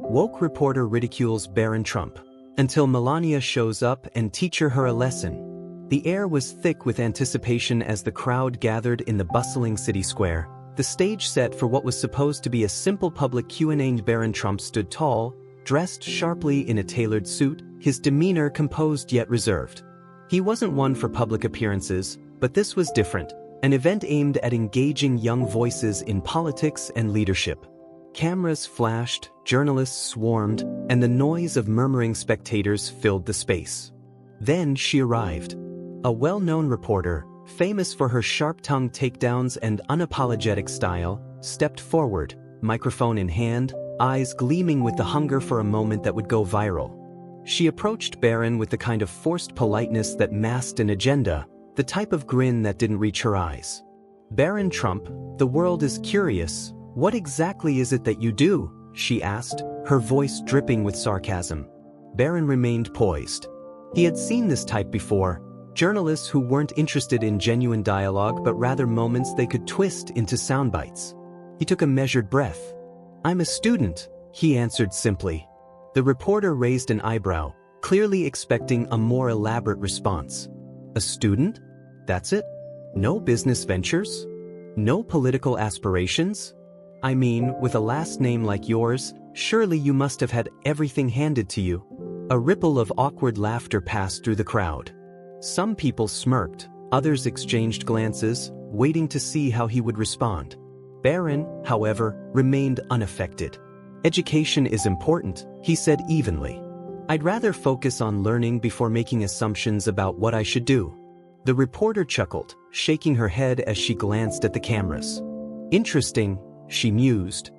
Woke reporter ridicules Barron Trump. Until Melania shows up and teaches her a lesson. The air was thick with anticipation as the crowd gathered in the bustling city square. The stage set for what was supposed to be a simple public Q&A. Barron Trump stood tall, dressed sharply in a tailored suit, his demeanor composed yet reserved. He wasn't one for public appearances, but this was different, an event aimed at engaging young voices in politics and leadership. Cameras flashed, journalists swarmed, and the noise of murmuring spectators filled the space. Then she arrived. A well-known reporter, famous for her sharp-tongued takedowns and unapologetic style, stepped forward, microphone in hand, eyes gleaming with the hunger for a moment that would go viral. She approached Barron with the kind of forced politeness that masked an agenda, the type of grin that didn't reach her eyes. "Barron Trump, the world is curious. What exactly is it that you do?" she asked, her voice dripping with sarcasm. Barron remained poised. He had seen this type before, journalists who weren't interested in genuine dialogue but rather moments they could twist into sound bites. He took a measured breath. "I'm a student," he answered simply. The reporter raised an eyebrow, clearly expecting a more elaborate response. "A student? That's it? No business ventures? No political aspirations? I mean, with a last name like yours, surely you must have had everything handed to you." A ripple of awkward laughter passed through the crowd. Some people smirked, others exchanged glances, waiting to see how he would respond. Barron, however, remained unaffected. "Education is important," he said evenly. "I'd rather focus on learning before making assumptions about what I should do." The reporter chuckled, shaking her head as she glanced at the cameras. "Interesting," she mused.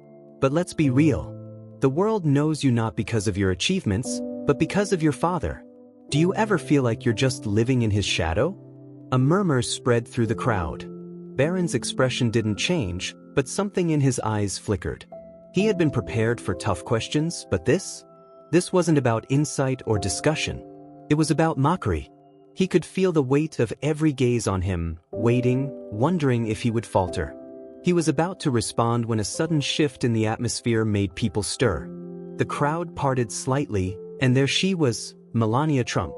"But let's be real. The world knows you not because of your achievements, but because of your father. Do you ever feel like you're just living in his shadow?" A murmur spread through the crowd. Barron's expression didn't change, but something in his eyes flickered. He had been prepared for tough questions, but this wasn't about insight or discussion. It was about mockery. He could feel the weight of every gaze on him, waiting, wondering if he would falter. He was about to respond when a sudden shift in the atmosphere made people stir. The crowd parted slightly, and there she was, Melania Trump.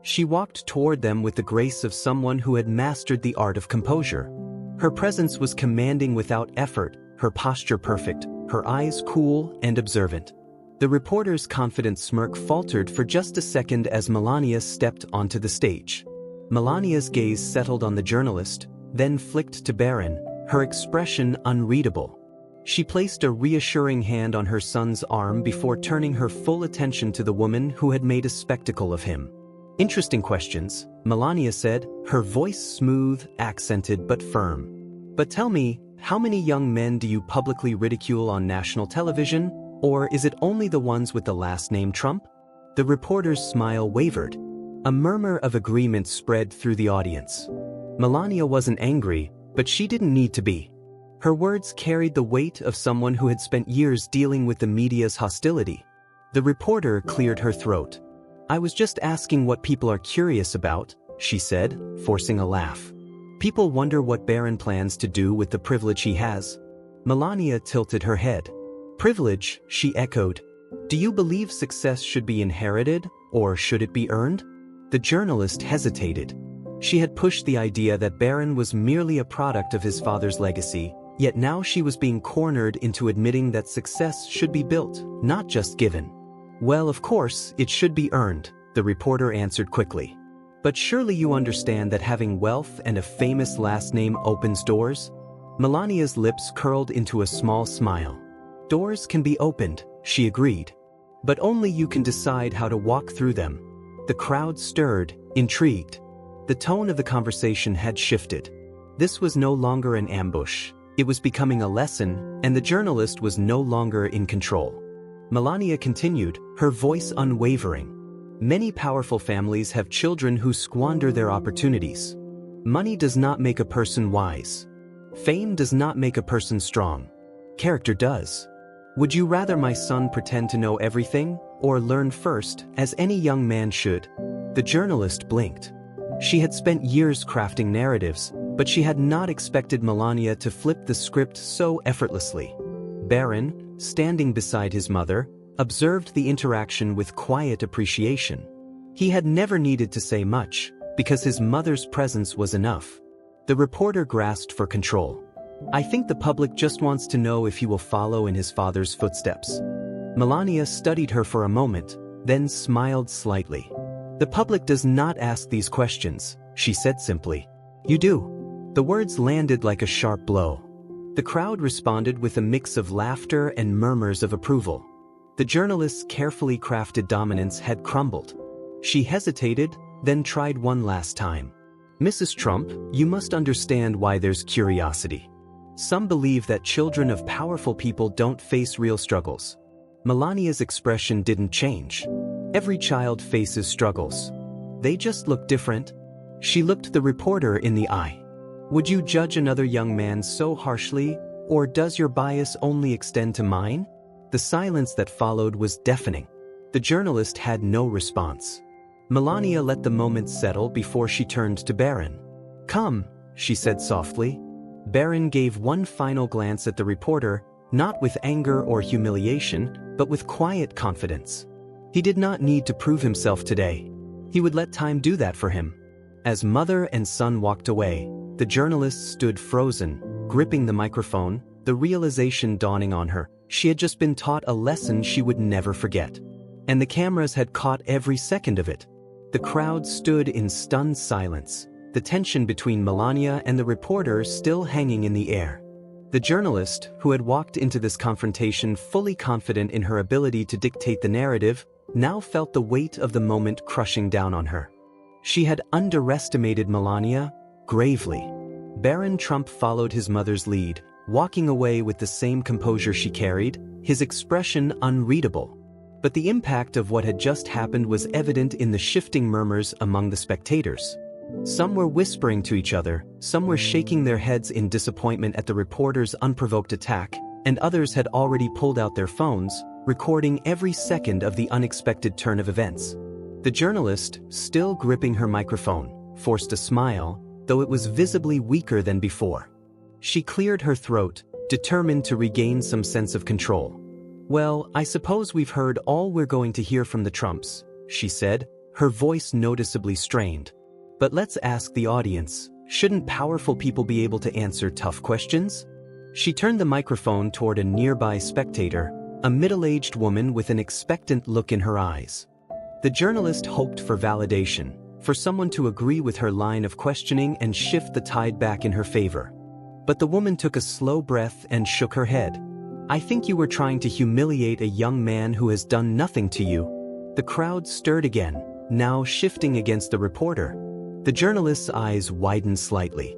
She walked toward them with the grace of someone who had mastered the art of composure. Her presence was commanding without effort, her posture perfect, her eyes cool and observant. The reporter's confident smirk faltered for just a second as Melania stepped onto the stage. Melania's gaze settled on the journalist, then flicked to Barron, her expression unreadable. She placed a reassuring hand on her son's arm before turning her full attention to the woman who had made a spectacle of him. "Interesting questions," Melania said, her voice smooth, accented but firm. "But tell me, how many young men do you publicly ridicule on national television? Or is it only the ones with the last name Trump?" The reporter's smile wavered. A murmur of agreement spread through the audience. Melania wasn't angry, but she didn't need to be. Her words carried the weight of someone who had spent years dealing with the media's hostility. The reporter cleared her throat. "I was just asking what people are curious about," she said, forcing a laugh. "People wonder what Barron plans to do with the privilege he has." Melania tilted her head. "Privilege," she echoed. "Do you believe success should be inherited, or should it be earned?" The journalist hesitated. She had pushed the idea that Barron was merely a product of his father's legacy, yet now she was being cornered into admitting that success should be built, not just given. "Well, of course, it should be earned," the reporter answered quickly. "But surely you understand that having wealth and a famous last name opens doors?" Melania's lips curled into a small smile. "Doors can be opened," she agreed. "But only you can decide how to walk through them." The crowd stirred, intrigued. The tone of the conversation had shifted. This was no longer an ambush. It was becoming a lesson, and the journalist was no longer in control. Melania continued, her voice unwavering. "Many powerful families have children who squander their opportunities. Money does not make a person wise. Fame does not make a person strong. Character does. Would you rather my son pretend to know everything, or learn first, as any young man should?" The journalist blinked. She had spent years crafting narratives, but she had not expected Melania to flip the script so effortlessly. Barron, standing beside his mother, observed the interaction with quiet appreciation. He had never needed to say much, because his mother's presence was enough. The reporter grasped for control. "I think the public just wants to know if he will follow in his father's footsteps." Melania studied her for a moment, then smiled slightly. "The public does not ask these questions," she said simply. "You do." The words landed like a sharp blow. The crowd responded with a mix of laughter and murmurs of approval. The journalist's carefully crafted dominance had crumbled. She hesitated, then tried one last time. "Mrs. Trump, you must understand why there's curiosity. Some believe that children of powerful people don't face real struggles." Melania's expression didn't change. Every child faces struggles. They just look different. She looked the reporter in the eye. "Would you judge another young man so harshly, or does your bias only extend to mine?" The silence that followed was deafening. The journalist had no response. Melania let the moment settle before she turned to Barron. "Come," she said softly. Barron gave one final glance at the reporter, not with anger or humiliation, but with quiet confidence. He did not need to prove himself today. He would let time do that for him. As mother and son walked away, the journalist stood frozen, gripping the microphone, the realization dawning on her. She had just been taught a lesson she would never forget. And the cameras had caught every second of it. The crowd stood in stunned silence, the tension between Melania and the reporter still hanging in the air. The journalist, who had walked into this confrontation fully confident in her ability to dictate the narrative, now felt the weight of the moment crushing down on her. She had underestimated Melania, gravely. Barron Trump followed his mother's lead, walking away with the same composure she carried, his expression unreadable. But the impact of what had just happened was evident in the shifting murmurs among the spectators. Some were whispering to each other, some were shaking their heads in disappointment at the reporter's unprovoked attack, and others had already pulled out their phones, recording every second of the unexpected turn of events. The journalist, still gripping her microphone, forced a smile, though it was visibly weaker than before. She cleared her throat, determined to regain some sense of control. "Well, I suppose we've heard all we're going to hear from the Trumps," she said, her voice noticeably strained. "But let's ask the audience, shouldn't powerful people be able to answer tough questions?" She turned the microphone toward a nearby spectator, a middle-aged woman with an expectant look in her eyes. The journalist hoped for validation, for someone to agree with her line of questioning and shift the tide back in her favor. But the woman took a slow breath and shook her head. "I think you were trying to humiliate a young man who has done nothing to you." The crowd stirred again, now shifting against the reporter. The journalist's eyes widened slightly.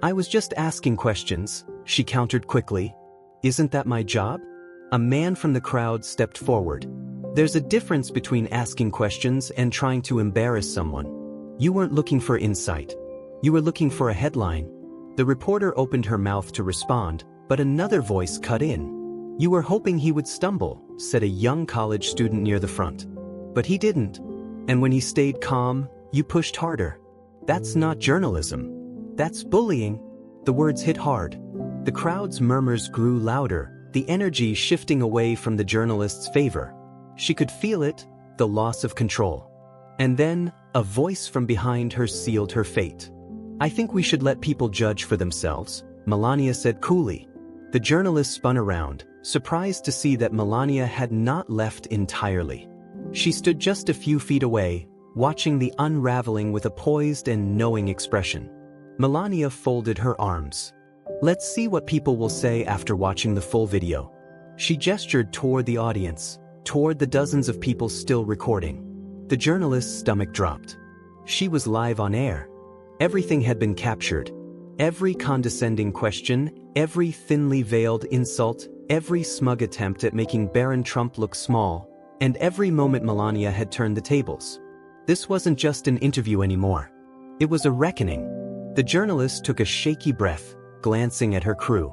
"I was just asking questions," she countered quickly. "Isn't that my job?" A man from the crowd stepped forward. "There's a difference between asking questions and trying to embarrass someone. You weren't looking for insight. You were looking for a headline." The reporter opened her mouth to respond, but another voice cut in. "You were hoping he would stumble," said a young college student near the front. "But he didn't. And when he stayed calm, you pushed harder. That's not journalism. That's bullying." The words hit hard. The crowd's murmurs grew louder, the energy shifting away from the journalist's favor. She could feel it, the loss of control. And then, a voice from behind her sealed her fate. "I think we should let people judge for themselves," Melania said coolly. The journalist spun around, surprised to see that Melania had not left entirely. She stood just a few feet away, watching the unraveling with a poised and knowing expression. Melania folded her arms. "Let's see what people will say after watching the full video." She gestured toward the audience, toward the dozens of people still recording. The journalist's stomach dropped. She was live on air. Everything had been captured. Every condescending question, every thinly veiled insult, every smug attempt at making Barron Trump look small, and every moment Melania had turned the tables. This wasn't just an interview anymore. It was a reckoning. The journalist took a shaky breath, glancing at her crew.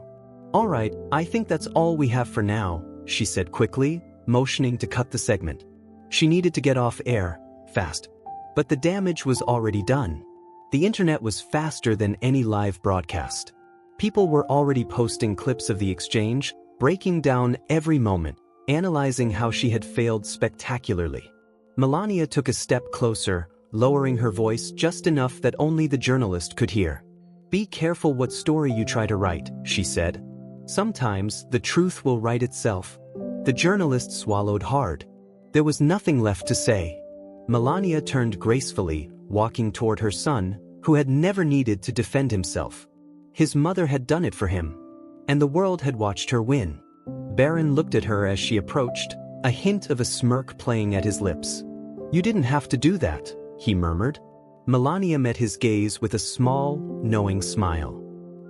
"All right, I think that's all we have for now," she said quickly, motioning to cut the segment. She needed to get off air, fast. But the damage was already done. The internet was faster than any live broadcast. People were already posting clips of the exchange, breaking down every moment, analyzing how she had failed spectacularly. Melania took a step closer, lowering her voice just enough that only the journalist could hear. "Be careful what story you try to write," she said. "Sometimes the truth will write itself." The journalist swallowed hard. There was nothing left to say. Melania turned gracefully, walking toward her son, who had never needed to defend himself. His mother had done it for him, and the world had watched her win. Barron looked at her as she approached, a hint of a smirk playing at his lips. "You didn't have to do that," he murmured. Melania met his gaze with a small, knowing smile.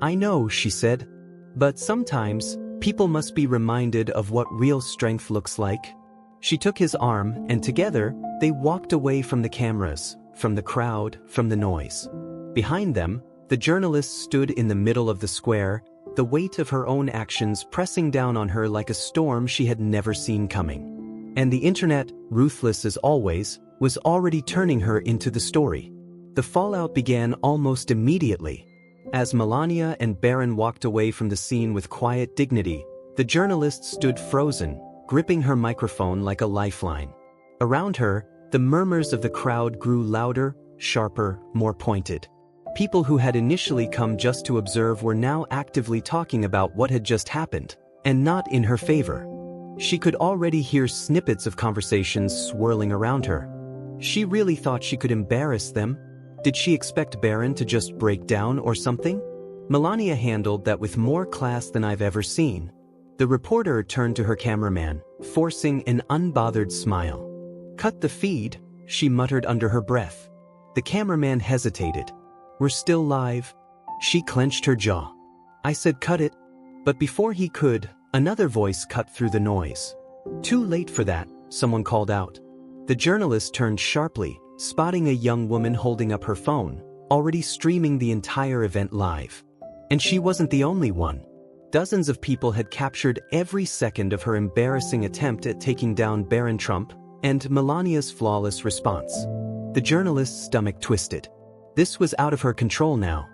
"I know," she said, "but sometimes, people must be reminded of what real strength looks like." She took his arm, and together, they walked away from the cameras, from the crowd, from the noise. Behind them, the journalist stood in the middle of the square, the weight of her own actions pressing down on her like a storm she had never seen coming. And the internet, ruthless as always, was already turning her into the story. The fallout began almost immediately. As Melania and Barron walked away from the scene with quiet dignity, the journalist stood frozen, gripping her microphone like a lifeline. Around her, the murmurs of the crowd grew louder, sharper, more pointed. People who had initially come just to observe were now actively talking about what had just happened, and not in her favor. She could already hear snippets of conversations swirling around her. She really thought she could embarrass them? Did she expect Barron to just break down or something? Melania handled that with more class than I've ever seen. The reporter turned to her cameraman, forcing an unbothered smile. "Cut the feed," she muttered under her breath. The cameraman hesitated. "We're still live." She clenched her jaw. "I said cut it." But before he could, another voice cut through the noise. "Too late for that," someone called out. The journalist turned sharply, spotting a young woman holding up her phone, already streaming the entire event live. And she wasn't the only one. Dozens of people had captured every second of her embarrassing attempt at taking down Barron Trump and Melania's flawless response. The journalist's stomach twisted. This was out of her control now.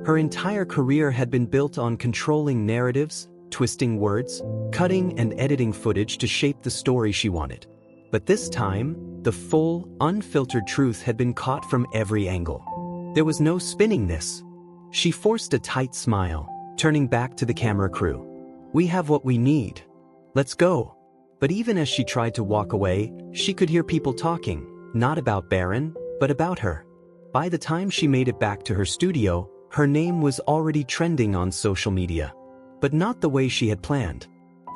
Her entire career had been built on controlling narratives, twisting words, cutting and editing footage to shape the story she wanted. But this time, the full, unfiltered truth had been caught from every angle. There was no spinning this. She forced a tight smile, turning back to the camera crew. "We have what we need. Let's go." But even as she tried to walk away, she could hear people talking, not about Barron, but about her. By the time she made it back to her studio, her name was already trending on social media. But not the way she had planned.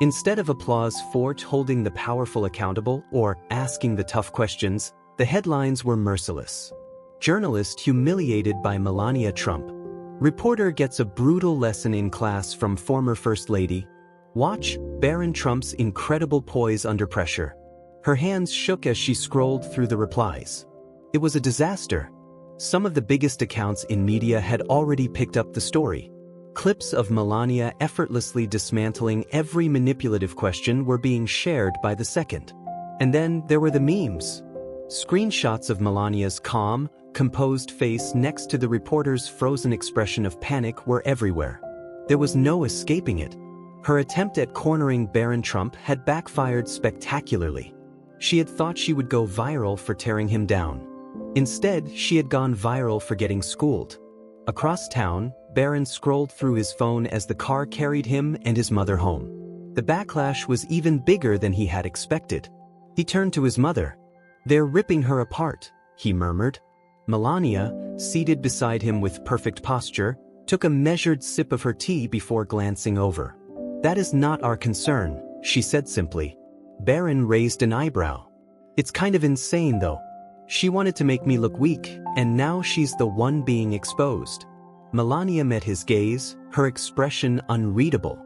Instead of applause for holding the powerful accountable or asking the tough questions, the headlines were merciless. Journalist humiliated by Melania Trump. Reporter gets a brutal lesson in class from former First Lady. Watch Barron Trump's incredible poise under pressure. Her hands shook as she scrolled through the replies. It was a disaster. Some of the biggest accounts in media had already picked up the story. Clips of Melania effortlessly dismantling every manipulative question were being shared by the second. And then there were the memes. Screenshots of Melania's calm, composed face next to the reporter's frozen expression of panic were everywhere. There was no escaping it. Her attempt at cornering Barron Trump had backfired spectacularly. She had thought she would go viral for tearing him down. Instead, she had gone viral for getting schooled. Across town, Barron scrolled through his phone as the car carried him and his mother home. The backlash was even bigger than he had expected. He turned to his mother. "They're ripping her apart," he murmured. Melania, seated beside him with perfect posture, took a measured sip of her tea before glancing over. "That is not our concern," she said simply. Barron raised an eyebrow. "It's kind of insane, though. She wanted to make me look weak, and now she's the one being exposed." Melania met his gaze, her expression unreadable.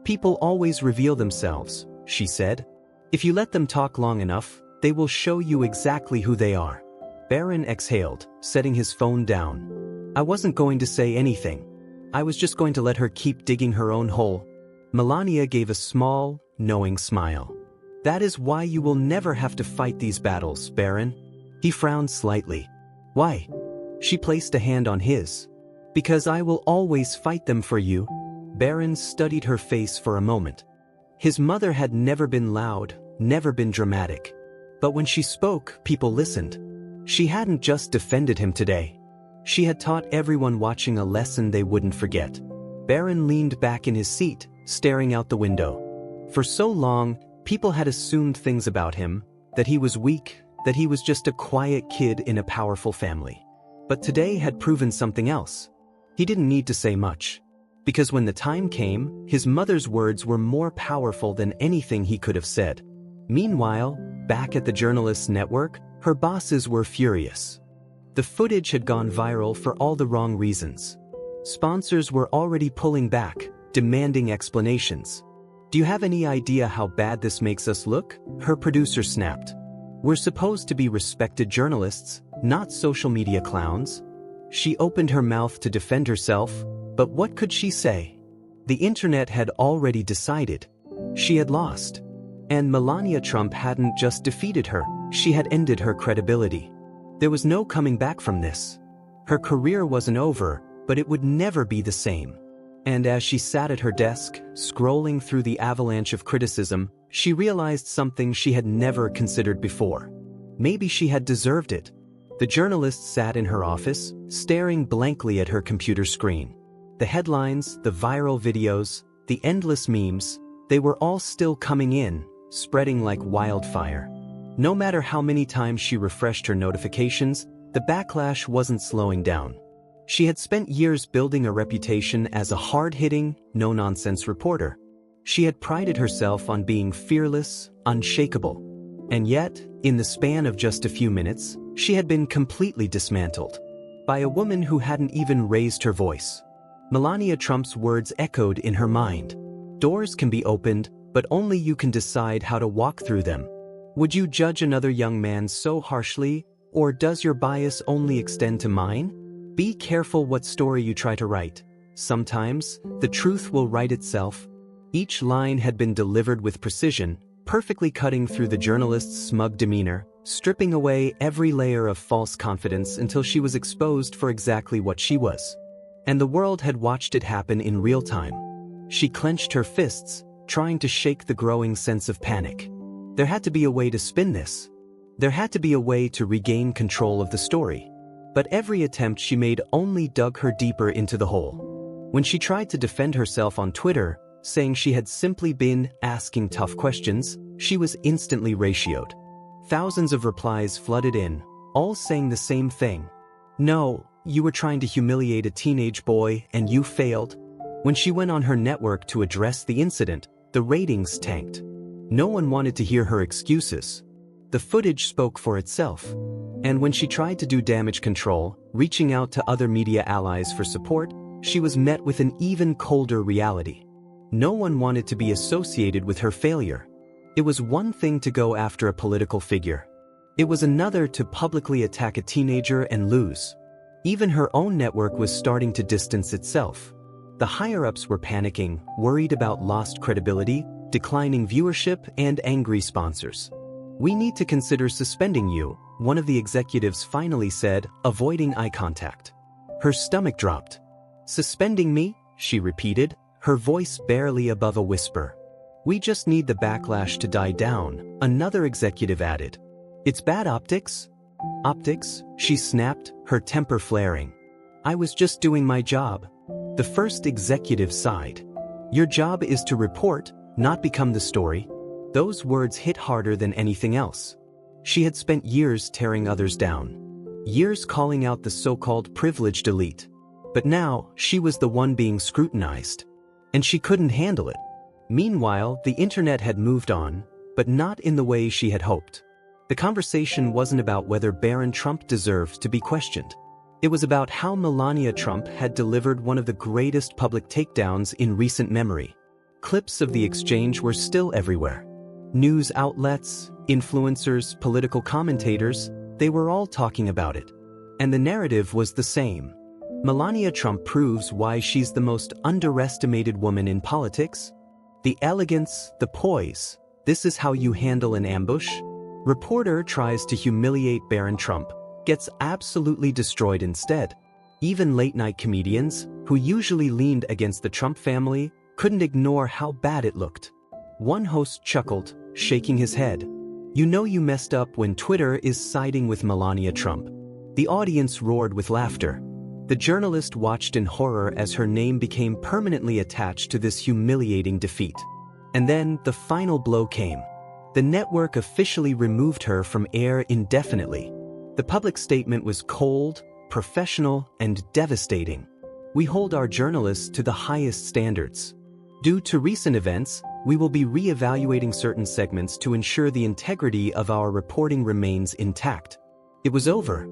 "People always reveal themselves," she said. "If you let them talk long enough, they will show you exactly who they are." Barron exhaled, setting his phone down. "I wasn't going to say anything. I was just going to let her keep digging her own hole." Melania gave a small, knowing smile. "That is why you will never have to fight these battles, Barron." He frowned slightly. "Why?" She placed a hand on his. "Because I will always fight them for you." Barron studied her face for a moment. His mother had never been loud, never been dramatic. But when she spoke, people listened. She hadn't just defended him today. She had taught everyone watching a lesson they wouldn't forget. Barron leaned back in his seat, staring out the window. For so long, people had assumed things about him, that he was weak, that he was just a quiet kid in a powerful family. But today had proven something else. He didn't need to say much. Because when the time came, his mother's words were more powerful than anything he could have said. Meanwhile, back at the journalists' network, her bosses were furious. The footage had gone viral for all the wrong reasons. Sponsors were already pulling back, demanding explanations. "Do you have any idea how bad this makes us look?" her producer snapped. "We're supposed to be respected journalists, not social media clowns." She opened her mouth to defend herself, but what could she say? The internet had already decided. She had lost. And Melania Trump hadn't just defeated her, she had ended her credibility. There was no coming back from this. Her career wasn't over, but it would never be the same. And as she sat at her desk, scrolling through the avalanche of criticism, she realized something she had never considered before. Maybe she had deserved it. The journalist sat in her office, staring blankly at her computer screen. The headlines, the viral videos, the endless memes, they were all still coming in, spreading like wildfire. No matter how many times she refreshed her notifications, the backlash wasn't slowing down. She had spent years building a reputation as a hard-hitting, no-nonsense reporter. She had prided herself on being fearless, unshakable. And yet, in the span of just a few minutes, she had been completely dismantled. By a woman who hadn't even raised her voice. Melania Trump's words echoed in her mind. Doors can be opened, but only you can decide how to walk through them. Would you judge another young man so harshly, or does your bias only extend to mine? Be careful what story you try to write. Sometimes, the truth will write itself. Each line had been delivered with precision, perfectly cutting through the journalist's smug demeanor, stripping away every layer of false confidence until she was exposed for exactly what she was. And the world had watched it happen in real time. She clenched her fists, trying to shake the growing sense of panic. There had to be a way to spin this. There had to be a way to regain control of the story. But every attempt she made only dug her deeper into the hole. When she tried to defend herself on Twitter, saying she had simply been asking tough questions, she was instantly ratioed. Thousands of replies flooded in, all saying the same thing. "No, you were trying to humiliate a teenage boy and you failed." When she went on her network to address the incident, the ratings tanked. No one wanted to hear her excuses. The footage spoke for itself. And when she tried to do damage control, reaching out to other media allies for support, she was met with an even colder reality. No one wanted to be associated with her failure. It was one thing to go after a political figure. It was another to publicly attack a teenager and lose. Even her own network was starting to distance itself. The higher-ups were panicking, worried about lost credibility, declining viewership, and angry sponsors. "We need to consider suspending you," one of the executives finally said, avoiding eye contact. Her stomach dropped. "Suspending me?" she repeated, her voice barely above a whisper. "We just need the backlash to die down," another executive added. "It's bad optics?" "Optics?" she snapped, her temper flaring. "I was just doing my job." The first executive sighed. "Your job is to report, not become the story." Those words hit harder than anything else. She had spent years tearing others down. Years calling out the so-called privileged elite. But now, she was the one being scrutinized. And she couldn't handle it. Meanwhile, the internet had moved on, but not in the way she had hoped. The conversation wasn't about whether Barron Trump deserved to be questioned. It was about how Melania Trump had delivered one of the greatest public takedowns in recent memory. Clips of the exchange were still everywhere. News outlets, influencers, political commentators, they were all talking about it. And the narrative was the same. Melania Trump proves why she's the most underestimated woman in politics. The elegance, the poise, this is how you handle an ambush. Reporter tries to humiliate Barron Trump, gets absolutely destroyed instead. Even late-night comedians, who usually leaned against the Trump family, couldn't ignore how bad it looked. One host chuckled, shaking his head. You know you messed up when Twitter is siding with Melania Trump. The audience roared with laughter. The journalist watched in horror as her name became permanently attached to this humiliating defeat. And then the final blow came. The network officially removed her from air indefinitely. The public statement was cold, professional, and devastating. We hold our journalists to the highest standards. Due to recent events, we will be re-evaluating certain segments to ensure the integrity of our reporting remains intact. It was over.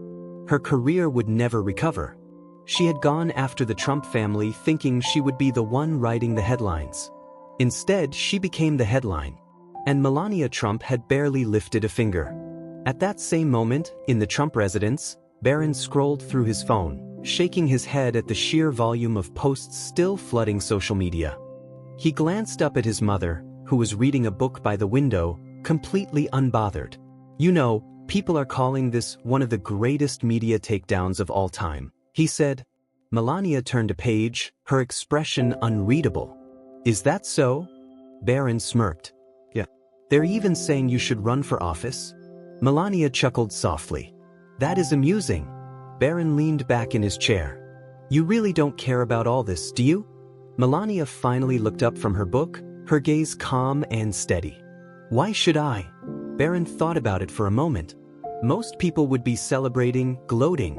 Her career would never recover. She had gone after the Trump family thinking she would be the one writing the headlines. Instead, she became the headline. And Melania Trump had barely lifted a finger. At that same moment, in the Trump residence, Barron scrolled through his phone, shaking his head at the sheer volume of posts still flooding social media. He glanced up at his mother, who was reading a book by the window, completely unbothered. You know, people are calling this one of the greatest media takedowns of all time, he said. Melania turned a page, her expression unreadable. Is that so? Barron smirked. Yeah. They're even saying you should run for office? Melania chuckled softly. That is amusing. Barron leaned back in his chair. You really don't care about all this, do you? Melania finally looked up from her book, her gaze calm and steady. Why should I? Barron thought about it for a moment. Most people would be celebrating, gloating.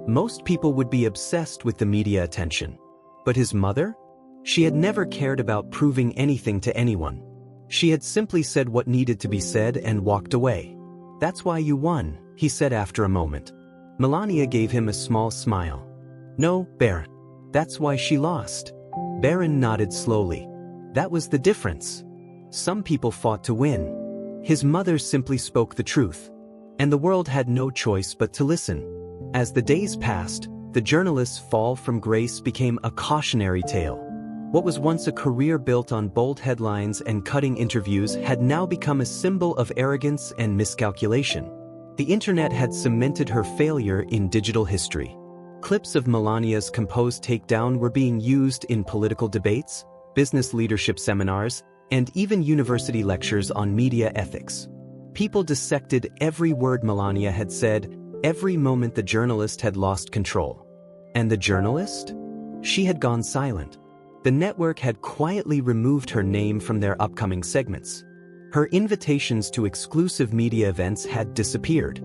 Most people would be obsessed with the media attention. But his mother? She had never cared about proving anything to anyone. She had simply said what needed to be said and walked away. That's why you won, he said after a moment. Melania gave him a small smile. No, Barron. That's why she lost. Barron nodded slowly. That was the difference. Some people fought to win. His mother simply spoke the truth. And the world had no choice but to listen. As the days passed, the journalist's fall from grace became a cautionary tale. What was once a career built on bold headlines and cutting interviews had now become a symbol of arrogance and miscalculation. The internet had cemented her failure in digital history. Clips of Melania's composed takedown were being used in political debates, business leadership seminars, and even university lectures on media ethics. People dissected every word Melania had said, every moment the journalist had lost control. And the journalist? She had gone silent. The network had quietly removed her name from their upcoming segments. Her invitations to exclusive media events had disappeared.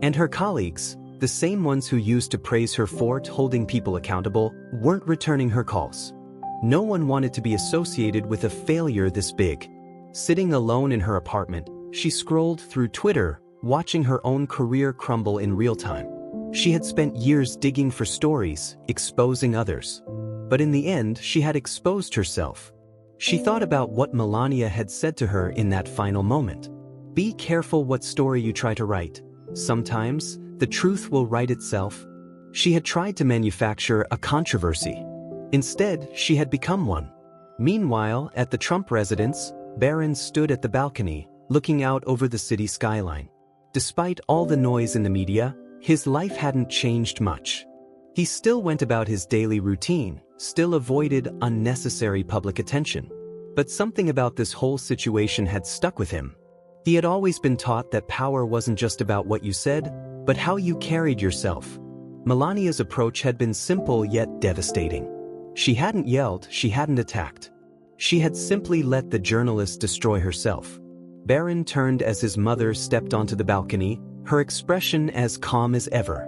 And her colleagues, the same ones who used to praise her for holding people accountable, weren't returning her calls. No one wanted to be associated with a failure this big. Sitting alone in her apartment, she scrolled through Twitter, watching her own career crumble in real time. She had spent years digging for stories, exposing others. But in the end, she had exposed herself. She thought about what Melania had said to her in that final moment. Be careful what story you try to write. Sometimes, the truth will write itself. She had tried to manufacture a controversy. Instead, she had become one. Meanwhile, at the Trump residence, Barron stood at the balcony, looking out over the city skyline. Despite all the noise in the media, his life hadn't changed much. He still went about his daily routine, still avoided unnecessary public attention. But something about this whole situation had stuck with him. He had always been taught that power wasn't just about what you said, but how you carried yourself. Melania's approach had been simple yet devastating. She hadn't yelled, she hadn't attacked. She had simply let the journalist destroy herself. Barron turned as his mother stepped onto the balcony, her expression as calm as ever.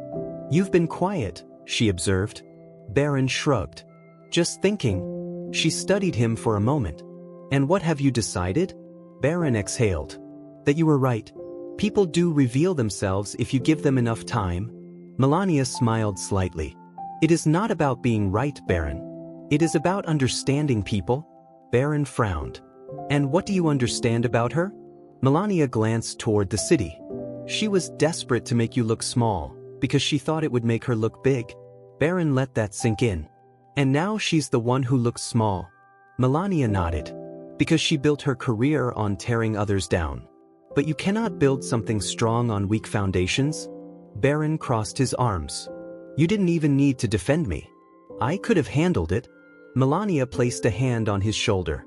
You've been quiet, she observed. Barron shrugged. Just thinking. She studied him for a moment. And what have you decided? Barron exhaled. That you were right. People do reveal themselves if you give them enough time. Melania smiled slightly. It is not about being right, Barron. It is about understanding people. Barron frowned. And what do you understand about her? Melania glanced toward the city. She was desperate to make you look small, because she thought it would make her look big. Barron let that sink in. And now she's the one who looks small. Melania nodded. Because she built her career on tearing others down. But you cannot build something strong on weak foundations. Barron crossed his arms. You didn't even need to defend me. I could have handled it. Melania placed a hand on his shoulder.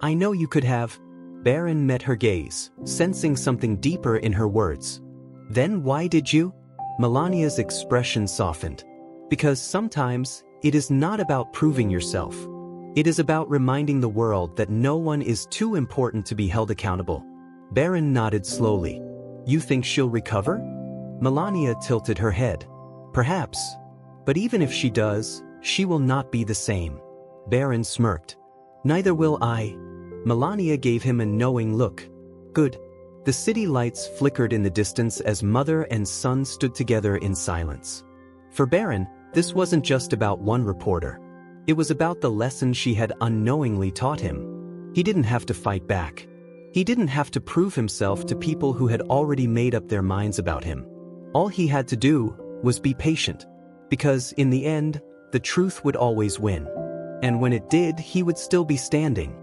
I know you could have. Barron met her gaze, sensing something deeper in her words. Then why did you? Melania's expression softened. Because sometimes, it is not about proving yourself. It is about reminding the world that no one is too important to be held accountable. Barron nodded slowly. You think she'll recover? Melania tilted her head. Perhaps. But even if she does, she will not be the same. Barron smirked. Neither will I. Melania gave him a knowing look. Good. The city lights flickered in the distance as mother and son stood together in silence. For Barron, this wasn't just about one reporter. It was about the lesson she had unknowingly taught him. He didn't have to fight back. He didn't have to prove himself to people who had already made up their minds about him. All he had to do was be patient. Because, in the end, the truth would always win. And when it did, he would still be standing.